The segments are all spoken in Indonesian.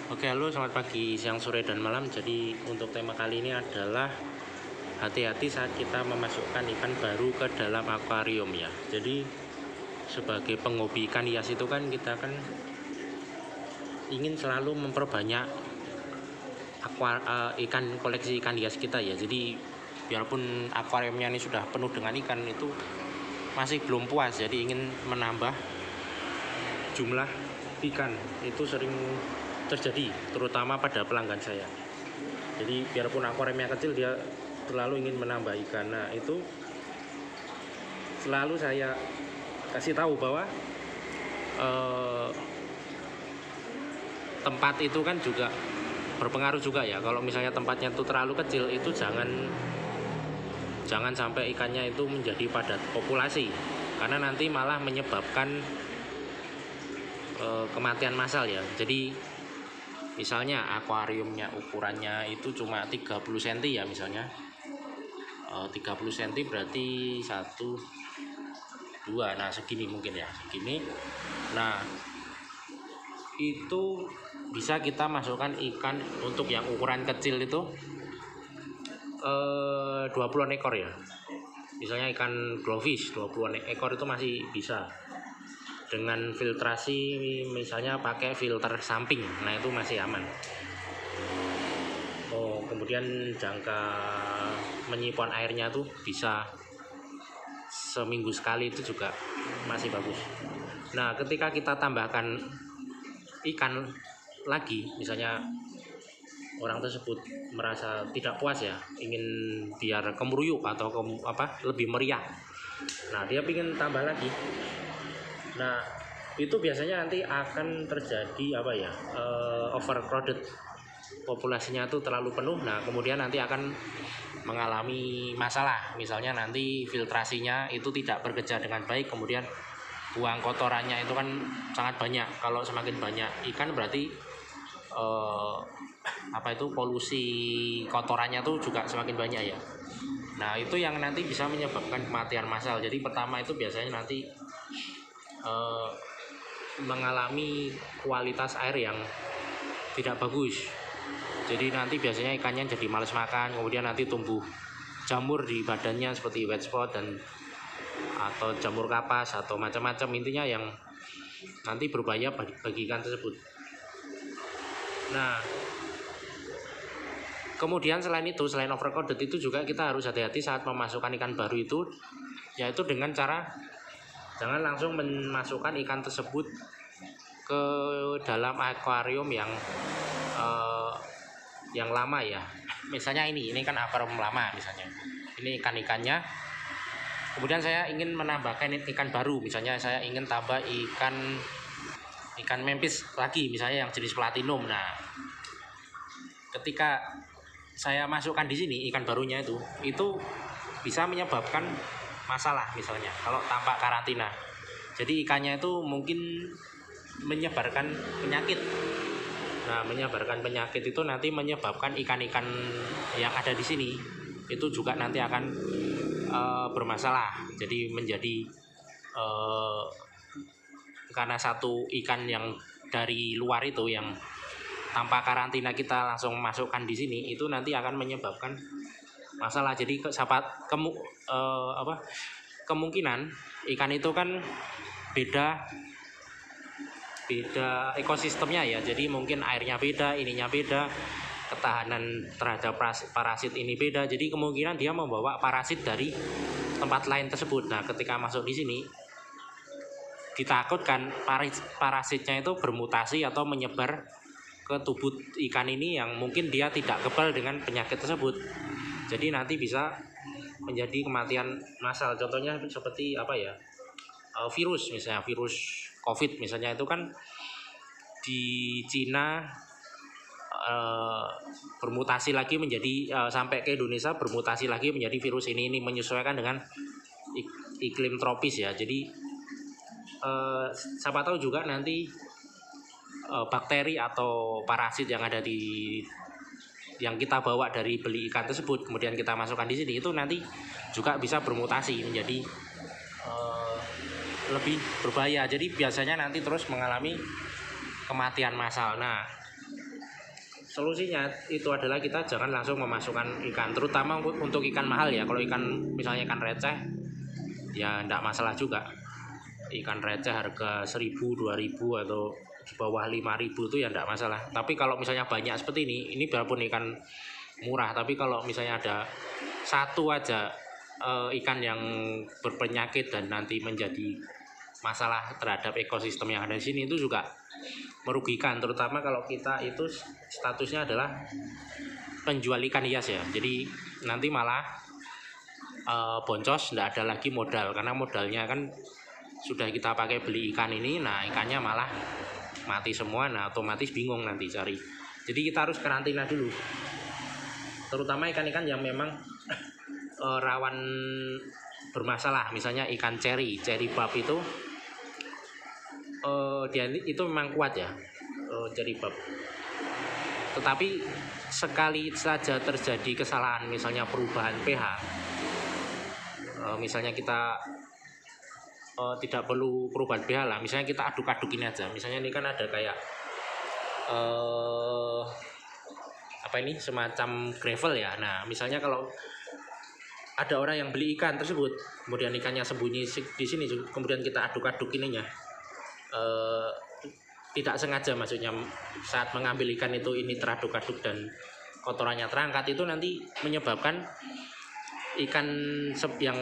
Oke, halo, selamat pagi, siang, sore, dan malam. Jadi untuk tema kali ini adalah hati-hati saat kita memasukkan ikan baru ke dalam akuarium ya. Jadi sebagai penghobi ikan hias itu kan kita kan ingin selalu memperbanyak ikan koleksi ikan hias kita ya. Jadi biarpun akuariumnya ini sudah penuh dengan ikan itu masih belum puas. Jadi ingin menambah jumlah ikan. Itu sering terjadi terutama pada pelanggan saya. Jadi biarpun akuariumnya kecil dia selalu ingin menambah ikan. Nah itu selalu saya kasih tahu bahwa tempat itu kan juga berpengaruh juga ya. Kalau misalnya tempatnya itu terlalu kecil itu jangan sampai ikannya itu menjadi padat populasi, karena nanti malah menyebabkan kematian massal ya. Jadi misalnya akuariumnya ukurannya itu cuma 30 cm ya, misalnya 30 cm berarti 1 2, nah segini mungkin ya, segini. Nah itu bisa kita masukkan ikan untuk yang ukuran kecil itu 20-an ekor ya. Misalnya ikan glowfish 20-an ekor itu masih bisa dengan filtrasi, misalnya pakai filter samping. Nah itu masih aman. Kemudian jangka menyimpan airnya tuh bisa seminggu sekali, itu juga masih bagus. Nah ketika kita tambahkan ikan lagi, misalnya orang tersebut merasa tidak puas ya, ingin biar kemruyuk atau lebih meriah, nah dia ingin tambah lagi. Nah itu biasanya nanti akan terjadi overcrowded, populasinya itu terlalu penuh. Nah kemudian nanti akan mengalami masalah, misalnya nanti filtrasinya itu tidak bekerja dengan baik, kemudian buang kotorannya itu kan sangat banyak. Kalau semakin banyak ikan berarti polusi kotorannya tuh juga semakin banyak ya. Nah itu yang nanti bisa menyebabkan kematian massal. Jadi pertama itu biasanya nanti mengalami kualitas air yang tidak bagus. Jadi nanti biasanya ikannya jadi males makan, kemudian nanti tumbuh jamur di badannya seperti white spot atau jamur kapas atau macam-macam, intinya yang nanti berbahaya bagi ikan tersebut. Nah kemudian selain overcrowded itu juga kita harus hati-hati saat memasukkan ikan baru itu, yaitu dengan cara jangan langsung memasukkan ikan tersebut ke dalam akuarium yang lama ya. Misalnya ini kan akuarium lama, misalnya ini ikan-ikannya, kemudian saya ingin menambahkan ikan baru, misalnya saya ingin tambah ikan mempis lagi, misalnya yang jenis platinum. Nah ketika saya masukkan di sini ikan barunya itu bisa menyebabkan masalah, misalnya kalau tanpa karantina. Jadi ikannya itu mungkin menyebarkan penyakit. Nah menyebarkan penyakit itu nanti menyebabkan ikan-ikan yang ada di sini itu juga nanti akan bermasalah. Jadi menjadi karena satu ikan yang dari luar itu yang tanpa karantina kita langsung masukkan di sini, itu nanti akan menyebabkan masalah. Jadi kemungkinan ikan itu kan beda ekosistemnya ya. Jadi mungkin airnya beda, ininya beda, ketahanan terhadap parasit ini beda. Jadi kemungkinan dia membawa parasit dari tempat lain tersebut. Nah ketika masuk di sini ditakutkan parasitnya itu bermutasi atau menyebar ke tubuh ikan ini yang mungkin dia tidak kebal dengan penyakit tersebut. Jadi nanti bisa menjadi kematian massal. Contohnya seperti virus, misalnya virus COVID misalnya, itu kan di Cina bermutasi lagi menjadi sampai ke Indonesia, bermutasi lagi menjadi virus ini menyesuaikan dengan iklim tropis ya. Jadi siapa tahu juga nanti bakteri atau parasit yang ada yang kita bawa dari beli ikan tersebut, kemudian kita masukkan di sini, itu nanti juga bisa bermutasi menjadi lebih berbahaya. Jadi biasanya nanti terus mengalami kematian massal. Nah solusinya itu adalah kita jangan langsung memasukkan ikan, terutama untuk ikan mahal ya. Kalau ikan misalnya ikan receh ya enggak masalah juga. Ikan receh harga 1.000, 2.000 atau di bawah 5.000 itu ya enggak masalah. Tapi kalau misalnya banyak seperti ini walaupun ikan murah, tapi kalau misalnya ada satu aja ikan yang berpenyakit dan nanti menjadi masalah terhadap ekosistem yang ada di sini, itu juga merugikan, terutama kalau kita itu statusnya adalah penjual ikan hias ya. Jadi nanti malah boncos, tidak ada lagi modal, karena modalnya kan sudah kita pakai beli ikan ini, nah ikannya malah mati semua, nah otomatis bingung nanti cari. Jadi kita harus karantina dulu, terutama ikan-ikan yang memang rawan bermasalah. Misalnya ikan ceri bab itu dia itu memang kuat ya, ceri bab. Tetapi sekali saja terjadi kesalahan, misalnya perubahan pH, misalnya kita tidak perlu perubahan pH lah, misalnya kita aduk-adukin aja. Misalnya ini kan ada kayak apa ini, semacam gravel ya. Nah misalnya kalau ada orang yang beli ikan tersebut, kemudian ikannya sembunyi di sini, kemudian kita aduk-aduk ininya, tidak sengaja, maksudnya saat mengambil ikan itu ini teraduk-aduk dan kotorannya terangkat, itu nanti menyebabkan ikan yang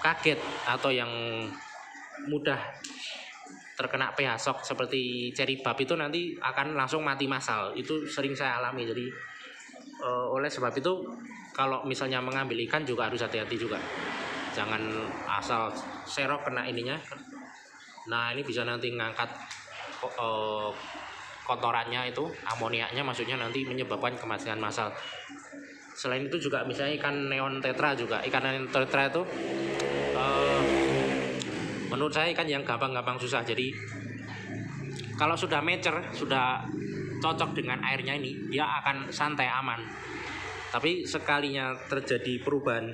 kaget atau yang mudah terkena pH shock seperti ceri bab itu nanti akan langsung mati massal. Itu sering saya alami. Jadi oleh sebab itu kalau misalnya mengambil ikan juga harus hati-hati juga, jangan asal serok kena ininya. Nah ini bisa nanti ngangkat kotorannya itu, amoniaknya maksudnya, nanti menyebabkan kematian massal. Selain itu juga misalnya ikan neon tetra juga. Ikan neon tetra itu menurut saya ikan yang gampang-gampang susah. Jadi kalau sudah mature, sudah cocok dengan airnya ini, dia akan santai aman. Tapi sekalinya terjadi perubahan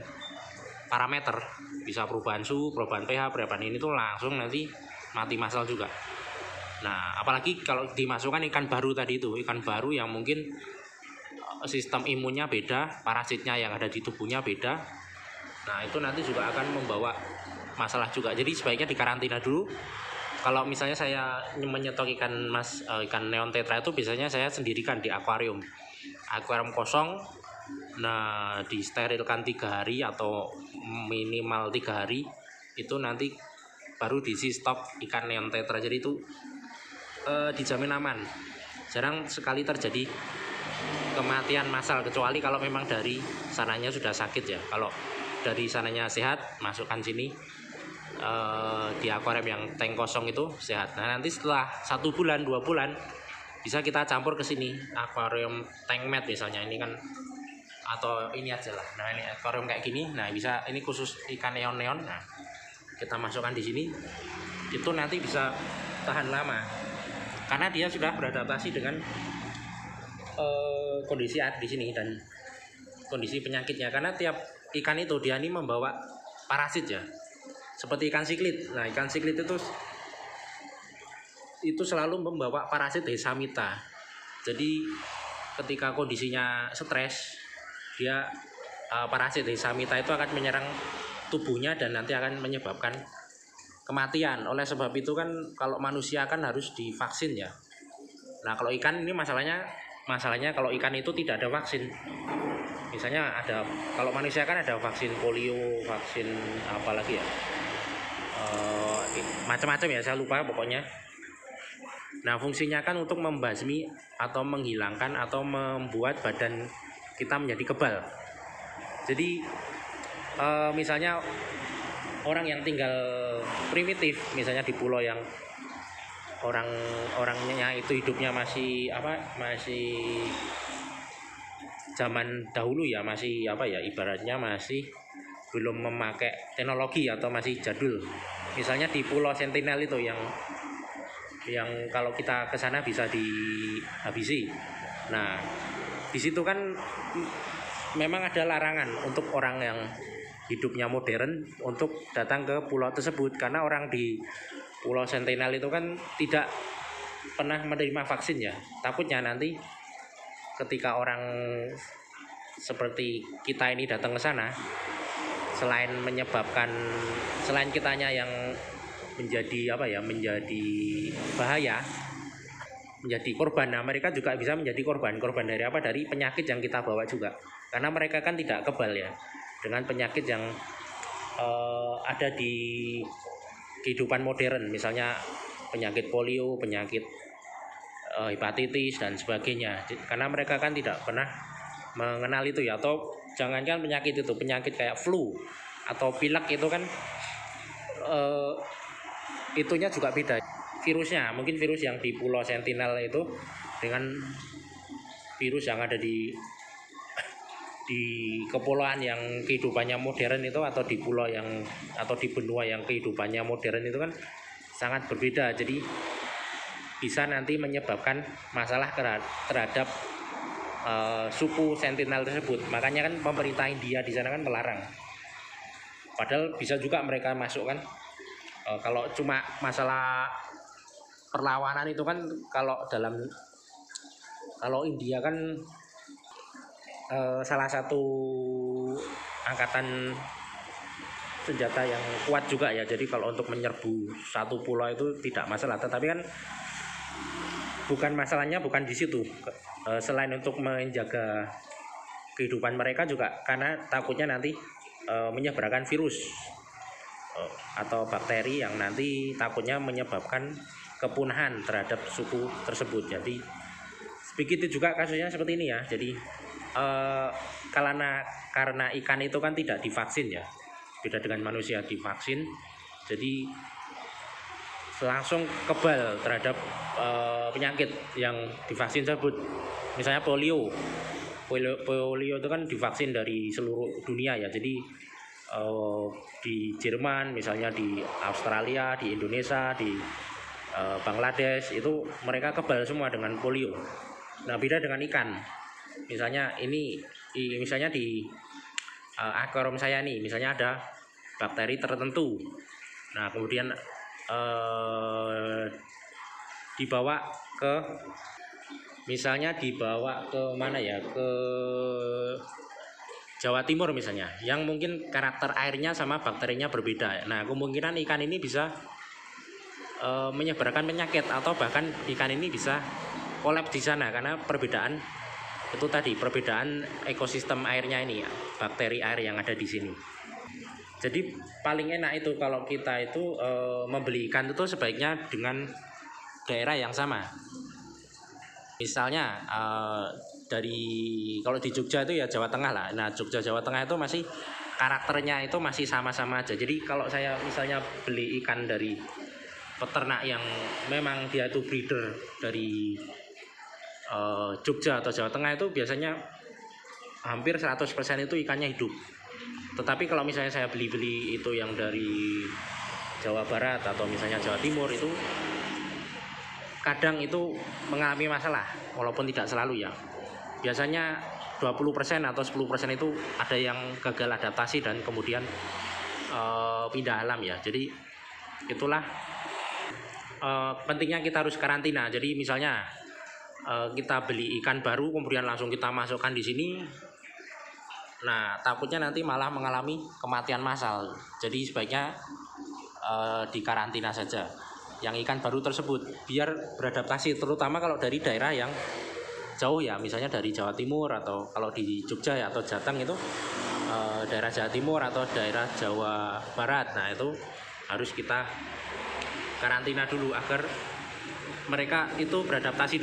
parameter, bisa perubahan suhu, perubahan pH, perubahan ini tuh langsung nanti mati massal juga. Nah apalagi kalau dimasukkan ikan baru tadi itu, ikan baru yang mungkin sistem imunnya beda, parasitnya yang ada di tubuhnya beda. Nah itu nanti juga akan membawa masalah juga. Jadi sebaiknya dikarantina dulu. Kalau misalnya saya menyetok ikan neon tetra itu biasanya saya sendirikan di akuarium kosong. Nah disterilkan 3 hari atau minimal 3 hari, itu nanti baru diisi stok ikan neon tetra. Jadi itu dijamin aman. Jarang sekali terjadi kematian massal, kecuali kalau memang dari sananya sudah sakit ya. Kalau dari sananya sehat, masukkan sini di akuarium yang tank kosong itu sehat. Nah nanti setelah 1 bulan 2 bulan bisa kita campur ke sini, akuarium tank mat misalnya ini kan, atau ini aja lah. Nah ini akuarium kayak gini, nah bisa ini khusus ikan neon. Nah kita masukkan di sini, itu nanti bisa tahan lama karena dia sudah beradaptasi dengan kondisi air di sini dan kondisi penyakitnya. Karena tiap ikan itu dia ini membawa parasit ya, seperti ikan siklit. Nah ikan siklit itu selalu membawa parasit Hesamita. Jadi ketika kondisinya stres, dia parasit Hesamita itu akan menyerang tubuhnya dan nanti akan menyebabkan kematian. Oleh sebab itu kan kalau manusia kan harus divaksin ya. Nah kalau ikan ini masalahnya kalau ikan itu tidak ada vaksin. Misalnya ada, kalau manusia kan ada vaksin polio, vaksin apa lagi ya, macam-macam ya, saya lupa pokoknya. Nah fungsinya kan untuk membasmi atau menghilangkan atau membuat badan kita menjadi kebal. Jadi misalnya orang yang tinggal primitif, misalnya di pulau yang orangnya itu hidupnya masih zaman dahulu ya, masih ibaratnya masih belum memakai teknologi atau masih jadul. Misalnya di Pulau Sentinel itu yang kalau kita ke sana bisa dihabisi. Nah di situ kan memang ada larangan untuk orang yang hidupnya modern untuk datang ke pulau tersebut, karena orang di Pulau Sentinel itu kan tidak pernah menerima vaksin ya. Takutnya nanti ketika orang seperti kita ini datang ke sana, selain kitanya yang menjadi menjadi bahaya, menjadi korban. Nah, mereka juga bisa menjadi korban dari apa? Dari penyakit yang kita bawa juga. Karena mereka kan tidak kebal ya dengan penyakit yang ada di kehidupan modern, misalnya penyakit polio, penyakit hepatitis dan sebagainya. Karena mereka kan tidak pernah mengenal itu ya. Atau jangankan penyakit itu, penyakit kayak flu atau pilek itu kan itunya juga beda. Virusnya, mungkin virus yang di Pulau Sentinel itu dengan virus yang ada di kepulauan yang kehidupannya modern itu, atau di pulau yang atau di benua yang kehidupannya modern itu kan sangat berbeda. Jadi bisa nanti menyebabkan masalah terhadap suku Sentinel tersebut. Makanya kan pemerintah India di sana kan melarang. Padahal bisa juga mereka masuk kan. Kalau cuma masalah perlawanan itu kan, kalau India kan salah satu angkatan senjata yang kuat juga ya. Jadi kalau untuk menyerbu satu pulau itu tidak masalah. Tetapi kan masalahnya bukan di situ. Selain untuk menjaga kehidupan mereka juga karena takutnya nanti menyebarkan virus atau bakteri yang nanti takutnya menyebabkan kepunahan terhadap suku tersebut. Jadi begitu juga kasusnya seperti ini ya. Jadi karena ikan itu kan tidak divaksin ya, beda dengan manusia divaksin, jadi langsung kebal terhadap penyakit yang divaksin tersebut. Misalnya polio itu kan divaksin dari seluruh dunia ya. Jadi di Jerman, misalnya di Australia, di Indonesia, di Bangladesh itu mereka kebal semua dengan polio. Nah, beda dengan ikan. Misalnya di akuarium saya nih, misalnya ada bakteri tertentu. Nah, kemudian dibawa ke mana ya, ke Jawa Timur misalnya, yang mungkin karakter airnya sama bakterinya berbeda. Nah, kemungkinan ikan ini bisa menyebarkan penyakit, atau bahkan ikan ini bisa kolaps di sana karena perbedaan ekosistem airnya ini ya, bakteri air yang ada di sini. Jadi paling enak itu kalau kita itu membeli ikan itu sebaiknya dengan daerah yang sama. Misalnya kalau di Jogja itu ya Jawa Tengah lah. Nah, Jogja Jawa Tengah itu masih karakternya itu masih sama-sama aja. Jadi kalau saya misalnya beli ikan dari peternak yang memang dia itu breeder dari Jogja atau Jawa Tengah, itu biasanya hampir 100% itu ikannya hidup. Tetapi kalau misalnya saya beli itu yang dari Jawa Barat atau misalnya Jawa Timur, itu kadang itu mengalami masalah, walaupun tidak selalu ya. Biasanya 20% atau 10% itu ada yang gagal adaptasi dan kemudian pindah alam ya. Jadi itulah pentingnya kita harus karantina. Jadi misalnya kita beli ikan baru kemudian langsung kita masukkan di sini, nah takutnya nanti malah mengalami kematian massal. Jadi sebaiknya dikarantina saja yang ikan baru tersebut biar beradaptasi, terutama kalau dari daerah yang jauh ya, misalnya dari Jawa Timur, atau kalau di Jogja ya atau Jateng itu daerah Jawa Timur atau daerah Jawa Barat. Nah, itu harus kita karantina dulu agar mereka itu beradaptasi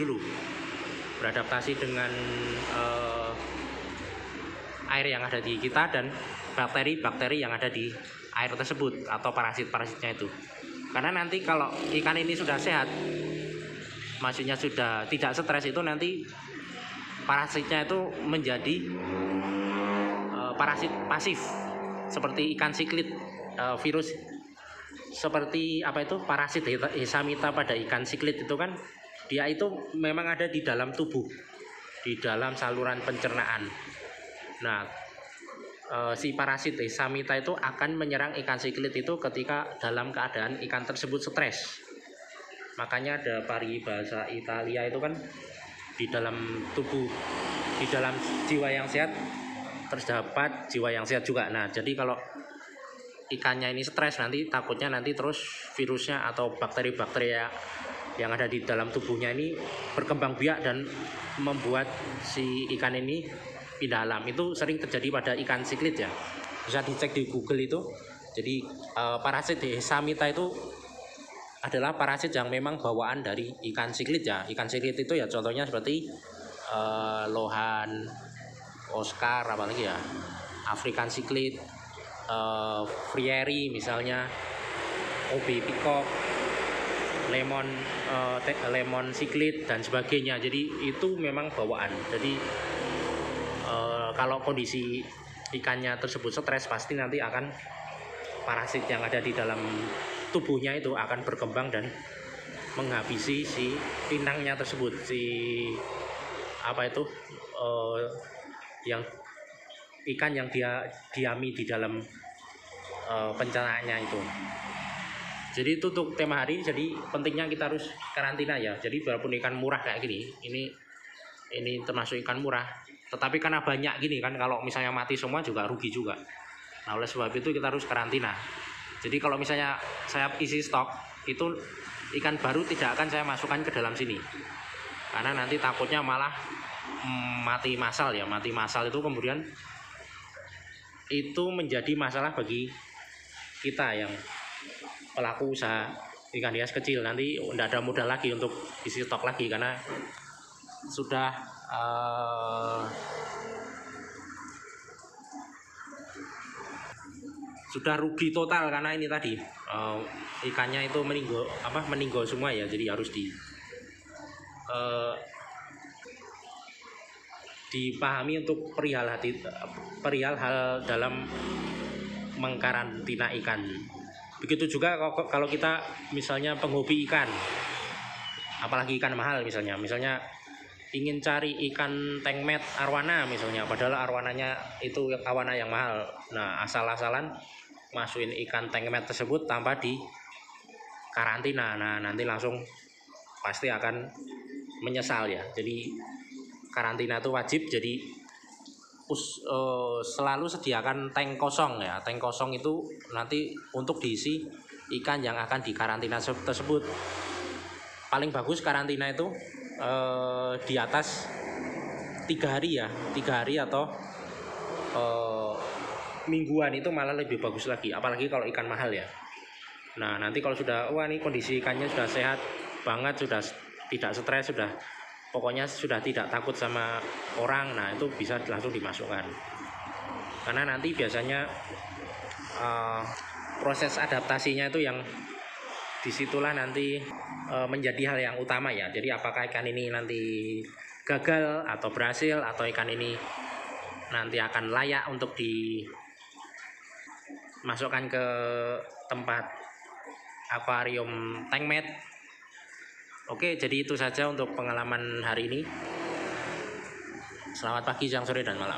dengan air yang ada di kita dan bakteri-bakteri yang ada di air tersebut atau parasit-parasitnya itu. Karena nanti kalau ikan ini sudah sehat, maksudnya sudah tidak stres, itu nanti parasitnya itu menjadi parasit pasif seperti ikan siklit. Virus seperti parasit Hesamita pada ikan siklit itu kan dia itu memang ada di dalam tubuh, di dalam saluran pencernaan. Nah, si parasit Hesamita itu akan menyerang ikan siklit itu ketika dalam keadaan ikan tersebut stres. Makanya ada paribahasa Italia itu kan di dalam tubuh, di dalam jiwa yang sehat terdapat jiwa yang sehat juga. Nah, jadi kalau ikannya ini stres, nanti takutnya nanti terus virusnya atau bakteri-bakteri yang ada di dalam tubuhnya ini berkembang biak dan membuat si ikan ini pindah alam. Itu sering terjadi pada ikan siklit ya, bisa dicek di Google itu. Jadi parasit Hesamita itu adalah parasit yang memang bawaan dari ikan siklit ya. Ikan siklit itu ya contohnya seperti lohan, Oscar, apalagi ya, African siklit, Frieri misalnya, OB peacock, lemon siklit dan sebagainya. Jadi itu memang bawaan. Jadi kalau kondisi ikannya tersebut stres, pasti nanti akan parasit yang ada di dalam tubuhnya itu akan berkembang dan menghabisi si inangnya tersebut, si apa itu yang ikan yang dia diami di dalam pencernaannya itu. Jadi itu untuk tema hari ini. Jadi pentingnya kita harus karantina ya. Jadi walaupun ikan murah kayak gini, ini termasuk ikan murah, tetapi karena banyak gini kan, kalau misalnya mati semua juga rugi juga. Nah, oleh sebab itu kita harus karantina. Jadi kalau misalnya saya isi stok, itu ikan baru tidak akan saya masukkan ke dalam sini, karena nanti takutnya malah mati massal ya. Mati massal itu kemudian itu menjadi masalah bagi kita yang pelaku usaha ikan hias kecil. Nanti tidak ada modal lagi untuk isi stok lagi, karena sudah rugi total, karena ini tadi ikannya itu meninggal semua ya. Jadi harus dipahami untuk perihal hal dalam mengkarantina ikan. Begitu juga kalau kita misalnya penghobi ikan, apalagi ikan mahal misalnya ingin cari ikan tengmet arwana misalnya, padahal arwananya itu awana yang mahal. Nah, asal-asalan masukin ikan tengmet tersebut tanpa di karantina, nah nanti langsung pasti akan menyesal ya. Jadi karantina itu wajib. Jadi selalu sediakan tank kosong ya. Tank kosong itu nanti untuk diisi ikan yang akan dikarantina tersebut. Paling bagus karantina itu di atas 3 hari ya, 3 hari atau mingguan, itu malah lebih bagus lagi, apalagi kalau ikan mahal ya. Nah, nanti kalau sudah ini kondisi ikannya sudah sehat banget, sudah tidak stres, pokoknya sudah tidak takut sama orang, nah itu bisa langsung dimasukkan. Karena nanti biasanya proses adaptasinya itu yang disitulah nanti menjadi hal yang utama ya. Jadi apakah ikan ini nanti gagal atau berhasil, atau ikan ini nanti akan layak untuk dimasukkan ke tempat akuarium tengmet. Oke, jadi itu saja untuk pengalaman hari ini. Selamat pagi, siang, sore, dan malam.